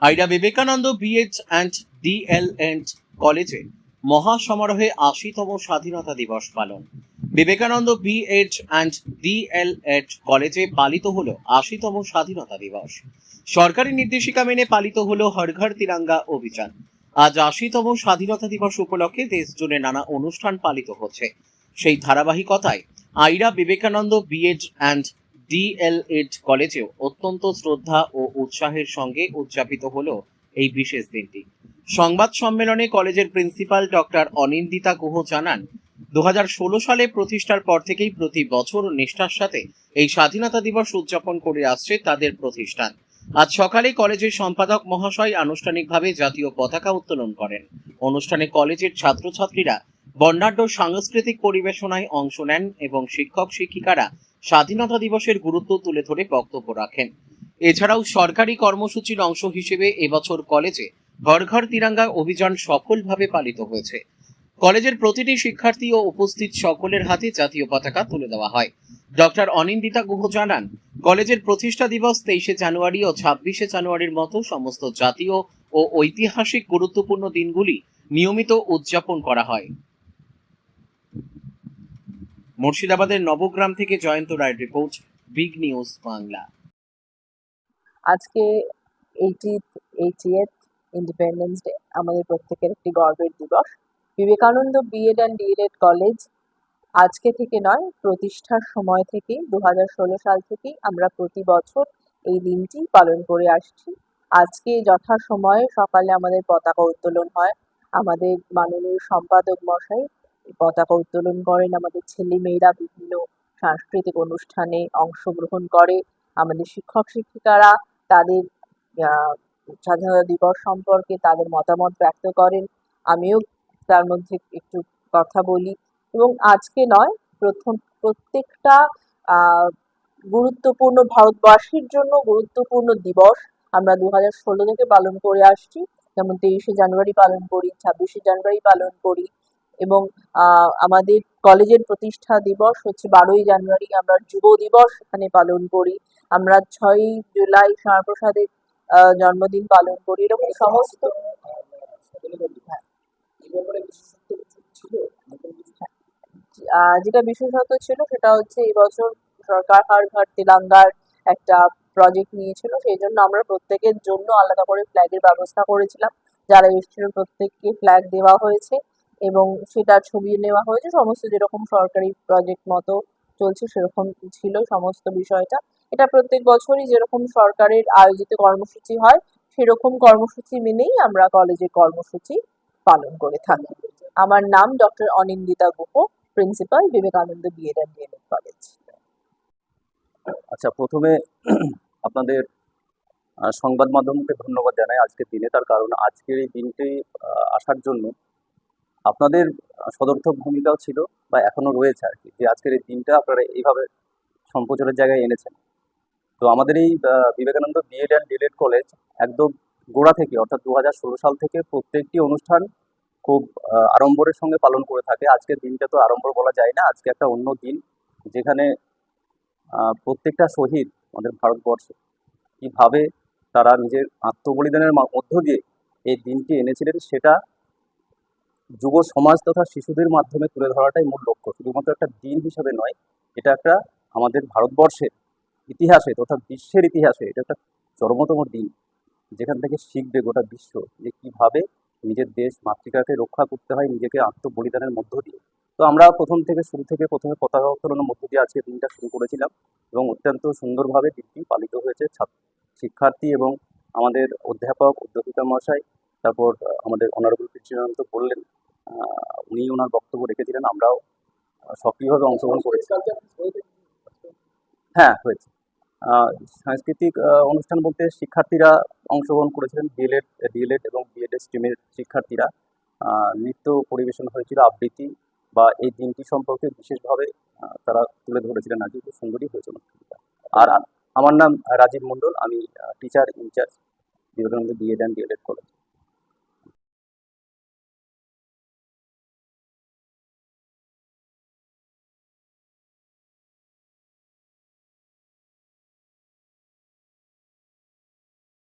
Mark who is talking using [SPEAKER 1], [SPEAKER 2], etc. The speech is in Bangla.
[SPEAKER 1] আইডা বিবেকানন্দ বিএড অ্যান্ড ডিএলএড কলেজে মহাসমারোহে ৮০তম স্বাধীনতা দিবস পালন। বিবেকানন্দ বিএড অ্যান্ড ডিএলএড কলেজে পালিত হলো ৮০তম স্বাধীনতা দিবস। সরকারি নির্দেশিকা মেনে পালিত হলো হর ঘর তিরঙ্গা অভিযান। আজ ৮০তম স্বাধীনতা দিবস উপলক্ষে দেশ জুড়ে নানা অনুষ্ঠান পালিত হচ্ছে। সেই ধারাবাহিকতায় আইডা বিবেকানন্দ বিএড অ্যান্ড ডিএলএড কলেজেও অত্যন্ত শ্রদ্ধা ও উৎসাহের সঙ্গে উদযাপিত হলো এই বিশেষ দিনটি। সংবাদ সম্মেলনে কলেজের প্রিন্সিপাল ডক্টর অনিন্দিতা গুহ জানান, 2016 সালে প্রতিষ্ঠার পর থেকেই প্রতি বছর নিষ্ঠার সাথে এই স্বাধীনতা দিবস উদযাপন করে আসছে তাদের প্রতিষ্ঠান। আজ সকালে কলেজের সম্পাদক মহাশয় আনুষ্ঠানিকভাবে জাতীয় পতাকা উত্তোলন করেন। অনুষ্ঠানে কলেজের ছাত্রছাত্রীরা বর্ণাঢ্য সাংস্কৃতিক পরিবেশনায় অংশ নেন এবং শিক্ষক শিক্ষিকারা স্বাধীনতা দিবসের গুরুত্ব তুলে ধরে বক্তব্য রাখেন। এছাড়াও সরকারি কর্মসূচির অংশ হিসেবে এবছর কলেজে ঘর ঘর তিরঙ্গা অভিযান সফলভাবে পালিত হয়েছে। কলেজের প্রতিটি শিক্ষার্থী ও উপস্থিত সকলের হাতে জাতীয় পতাকা তুলে দেওয়া হয়। ডক্টর অনিন্দিতা গুহ জানান, কলেজের প্রতিষ্ঠা দিবস 23শে জানুয়ারি ও 26শে জানুয়ারির মতো সমস্ত জাতীয় ও ঐতিহাসিক গুরুত্বপূর্ণ দিনগুলি নিয়মিত উদযাপন করা হয়। মুর্শিদাবাদের নবগ্রাম থেকে জয়ন্ত রায়ের রিপোর্ট, বিগ নিউজ বাংলা।
[SPEAKER 2] আজকে 80th ইন্ডিপেন্ডেন্স ডে, আমাদের প্রত্যেকের একটি গর্বের দিবস। Vivekananda BEd and DElEd college আজকে থেকে নয়, প্রতিষ্ঠার সময় থেকেই 2016 সাল থেকেই আমরা প্রতি বছর এই দিনটি পালন করে আসছি। আজকে যথাসময়ে সকালে আমাদের পতাকা উত্তোলন হয়। আমাদের মাননীয় সম্পাদক মশাই পতাকা উত্তোলন করেন। আমাদের ছেলে মেয়েরা বিভিন্ন সাংস্কৃতিক অনুষ্ঠানে অংশগ্রহণ করে। আমাদের শিক্ষক শিক্ষিকারা তাদের স্বাধীনতা দিবস সম্পর্কে তাদের মতামত ব্যক্ত করেন। আমিও তার মধ্যে একটু কথা বলি। এবং আজকে নয়, প্রত্যেকটা গুরুত্বপূর্ণ ভারতবাসীর জন্য গুরুত্বপূর্ণ দিবস আমরা 2016 থেকে পালন করে আসছি। যেমন 23শে জানুয়ারি পালন করি, 26শে জানুয়ারি পালন করি, এবং আমাদের কলেজের প্রতিষ্ঠা দিবস হচ্ছে 12ই জানুয়ারি। আমরা যুব দিবস এখানে পালন করি। আমরা 6ই জুলাই শ্যামাপ্রসাদের জন্মদিন পালন করি। এরকম সমস্ত যেটা বিশেষত ছিল সেটা হচ্ছে এবছর সরকার হর ঘর তিরঙ্গার একটা প্রজেক্ট নিয়েছিল। সেই জন্য আমরা প্রত্যেকের জন্য আলাদা করে ফ্ল্যাগের ব্যবস্থা করেছিলাম। যারা এসেছিল প্রত্যেককে ফ্ল্যাগ দেওয়া হয়েছে এবং সেটার ছবি নেওয়া হয়েছে। সমস্ত যেরকম সরকারি প্রজেক্ট মতো চলছে সেরকম ছিল সমস্ত বিষয়টা। এটা প্রত্যেক বছরই যেরকম সরকারের আয়োজিত কর্মসূচি হয় সেরকম কর্মসূচি মেনেই আমরা কলেজের কর্মসূচি পালন করে থাকি। আমার নাম doctor Anindita Guha, principal, Vivekananda BEd and DElEd college.
[SPEAKER 3] আচ্ছা, প্রথমে আপনাদের সংবাদ মাধ্যমকে ধন্যবাদ জানাই আজকের দিনে। তার কারণ আজকের এই দিনটি আসার জন্য আপনাদের সদর্থক ভূমিকাও ছিল বা এখনো রয়েছে আর কি, যে আজকের এই দিনটা আপনারা এইভাবে সম্প্রচারের জায়গায় এনেছেন। তো আমাদের এই Vivekananda BEd and DElEd college একদম গোড়া থেকে, অর্থাৎ 2016 সাল থেকে প্রত্যেকটি অনুষ্ঠান খুব আড়ম্বরের সঙ্গে পালন করে থাকে। আজকের দিনটা তো আড়ম্বর বলা যায় না, আজকে একটা অন্য দিন, যেখানে প্রত্যেকটা শহীদ আমাদের ভারতবর্ষে কীভাবে তারা নিজের আত্মবলিদানের মধ্য দিয়ে এই দিনটি এনেছিলেন, সেটা যুব সমাজ তথা শিশুদের মাধ্যমে তুলে ধরাটাই মূল লক্ষ্য। শুধুমাত্র একটা দিন হিসাবে নয়, এটা একটা আমাদের ভারতবর্ষের ইতিহাসে তথা বিশ্বের ইতিহাসে এটা একটা চরমতম দিন, যেখান থেকে শিখবে গোটা বিশ্ব যে কীভাবে নিজের দেশ মাতৃকাকে রক্ষা করতে হয় নিজেকে আত্মবলিদানের মধ্য দিয়ে। তো আমরা প্রথমে পতাকা উত্তোলনের মধ্য দিয়ে আজকে দিনটা শুরু করেছিলাম এবং অত্যন্ত সুন্দরভাবে দিনটি পালিত হয়েছে। শিক্ষার্থী এবং আমাদের অধ্যাপক অধ্যাপিকা মহাশয়, তারপর আমাদের অনারেবল প্রিন্সিপাল তো বললেন, উনি ওনার বক্তব্য রেখেছিলেন, আমরাও সক্রিয়ভাবে অংশগ্রহণ করেছি। হ্যাঁ, হয়েছে। সাংস্কৃতিক অনুষ্ঠান বলতে শিক্ষার্থীরা অংশগ্রহণ করেছিলেন, ডিএলএড এবং বিএড স্ট্রিমের শিক্ষার্থীরা। নৃত্য পরিবেশন হয়েছিল, আবৃত্তি বা এই দিনটি সম্পর্কে বিশেষভাবে তারা তুলে ধরেছিলেন আর কি। খুব সুন্দরই হয়েছে অনুষ্ঠানটা। আর আমার নাম রাজীব মণ্ডল, আমি teacher in-charge Vivekananda BEd and DElEd college.